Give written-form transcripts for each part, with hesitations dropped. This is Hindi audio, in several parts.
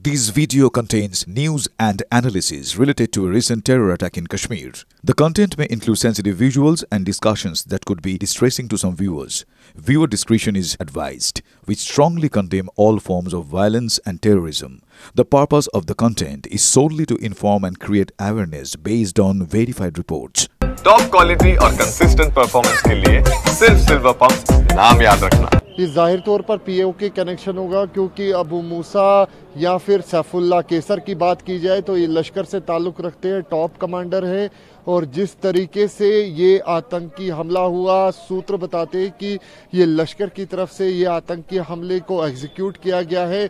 This video contains news and analysis related to a recent terror attack in Kashmir. The content may include sensitive visuals and discussions that could be distressing to some viewers. Viewer discretion is advised. We strongly condemn all forms of violence and terrorism. The purpose of the content is solely to inform and create awareness based on verified reports. Top quality और कंसिस्टेंट परफॉर्मेंस के लिए सिर्फ सिल्वर पंप नाम याद रखना। ये जाहिर तौर पर पीओके कनेक्शन होगा, क्योंकि अबू मूसा या फिर सैफुल्लाह केसर की बात की जाए तो ये लश्कर से ताल्लुक़ रखते हैं, टॉप कमांडर है। और जिस तरीके से ये आतंकी हमला हुआ, सूत्र बताते हैं कि ये लश्कर की तरफ से ये आतंकी हमले को एग्जीक्यूट किया गया है।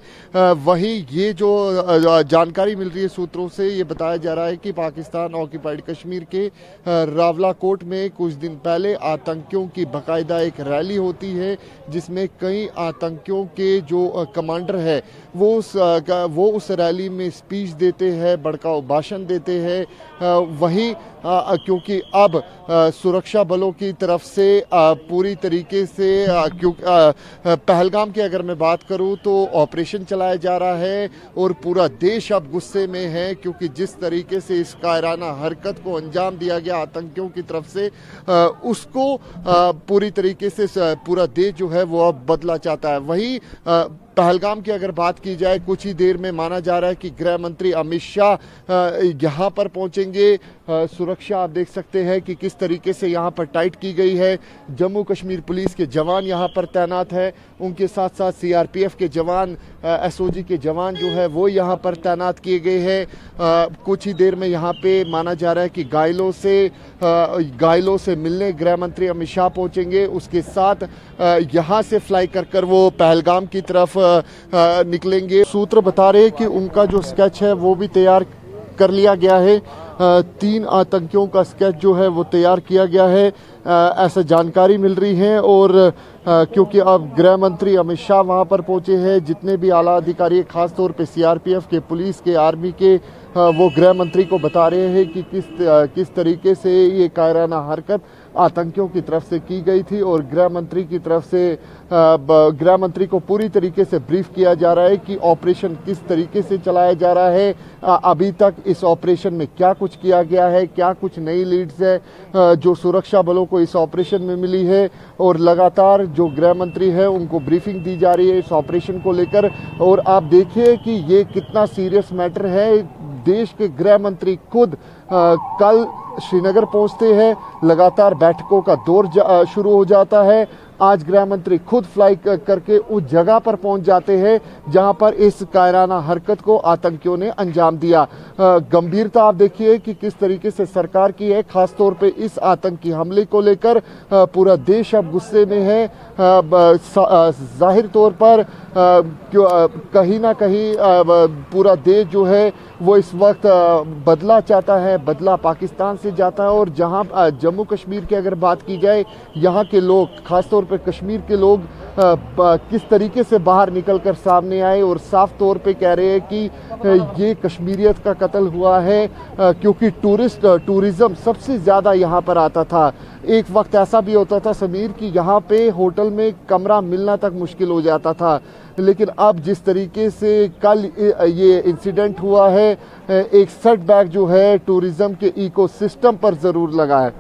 वहीं ये जो जानकारी मिल रही है सूत्रों से, ये बताया जा रहा है कि पाकिस्तान ऑक्यूपाइड कश्मीर के रावलाकोट में कुछ दिन पहले आतंकियों की बाकायदा एक रैली होती है, जिसमें कई आतंकियों के जो कमांडर है वो उस रैली में स्पीच देते हैं, भड़काऊ भाषण देते हैं। वहीं क्योंकि अब सुरक्षा बलों की तरफ से पूरी तरीके से पहलगाम की अगर मैं बात करूं तो ऑपरेशन चलाया जा रहा है और पूरा देश अब गुस्से में है, क्योंकि जिस तरीके से इस कायराना हरकत को अंजाम दिया गया आतंकियों की तरफ से, उसको पूरी तरीके से पूरा देश जो है वो अब बदला चाहता है। वहीं पहलगाम की अगर बात की जाए, कुछ ही देर में माना जा रहा है कि गृह मंत्री अमित शाह यहाँ पर पहुंचेंगे। सुरक्षा आप देख सकते हैं कि किस तरीके से यहाँ पर टाइट की गई है। जम्मू कश्मीर पुलिस के जवान यहाँ पर तैनात है, उनके साथ साथ सीआरपीएफ के जवान, एसओजी के जवान जो है वो यहाँ पर तैनात किए गए हैं। कुछ ही देर में यहाँ पे माना जा रहा है कि घायलों से मिलने गृह मंत्री अमित शाह पहुँचेंगे। उसके साथ यहाँ से फ्लाई कर वो पहलगाम की तरफ निकलेंगे। सूत्र बता रहे हैं कि उनका जो स्केच है वो भी तैयार कर लिया गया है। 3 आतंकियों का स्केच जो है वो तैयार किया गया है, ऐसा जानकारी मिल रही है। और क्योंकि अब गृह मंत्री अमित शाह वहां पर पहुंचे हैं, जितने भी आला अधिकारी खास तौर पे सीआरपीएफ के, पुलिस के, आर्मी के, वो गृह मंत्री को बता रहे हैं कि किस तरीके से ये कायराना हरकत आतंकियों की तरफ से की गई थी। और गृह मंत्री की तरफ से गृह मंत्री को पूरी तरीके से ब्रीफ किया जा रहा है कि ऑपरेशन किस तरीके से चलाया जा रहा है, अभी तक इस ऑपरेशन में क्या कुछ किया गया है, क्या कुछ नई लीड्स है जो सुरक्षा बलों को इस ऑपरेशन में मिली है। और लगातार जो गृह मंत्री है उनको ब्रीफिंग दी जा रही है इस ऑपरेशन को लेकर। और आप देखिए कि ये कितना सीरियस मैटर है। देश के गृह मंत्री खुद कल श्रीनगर पहुंचते हैं, लगातार बैठकों का दौर शुरू हो जाता है। आज गृह मंत्री खुद फ्लाई करके उस जगह पर पहुंच जाते हैं जहां पर इस कायराना हरकत को आतंकियों ने अंजाम दिया। गंभीरता आप देखिए कि किस तरीके से सरकार की है, खास तौर पे इस आतंकी हमले को लेकर पूरा देश अब गुस्से में है। जाहिर तौर पर कहीं ना कहीं पूरा देश जो है वो इस वक्त बदला चाहता है, बदला पाकिस्तान से जाता है। और जहां जम्मू कश्मीर की अगर बात की जाए, यहाँ के लोग, खासतौर पे कश्मीर के लोग किस तरीके से बाहर निकलकर सामने आए और साफ तौर पे कह रहे हैं कि ये कश्मीरियत का कत्ल हुआ है, क्योंकि टूरिज्म सबसे ज़्यादा यहाँ पर आता था। एक वक्त ऐसा भी होता था समीर कि यहाँ पे होटल में कमरा मिलना तक मुश्किल हो जाता था। लेकिन अब जिस तरीके से कल ये इंसिडेंट हुआ है, एक सेटबैक जो है टूरिज्म के इकोसिस्टम पर ज़रूर लगा है।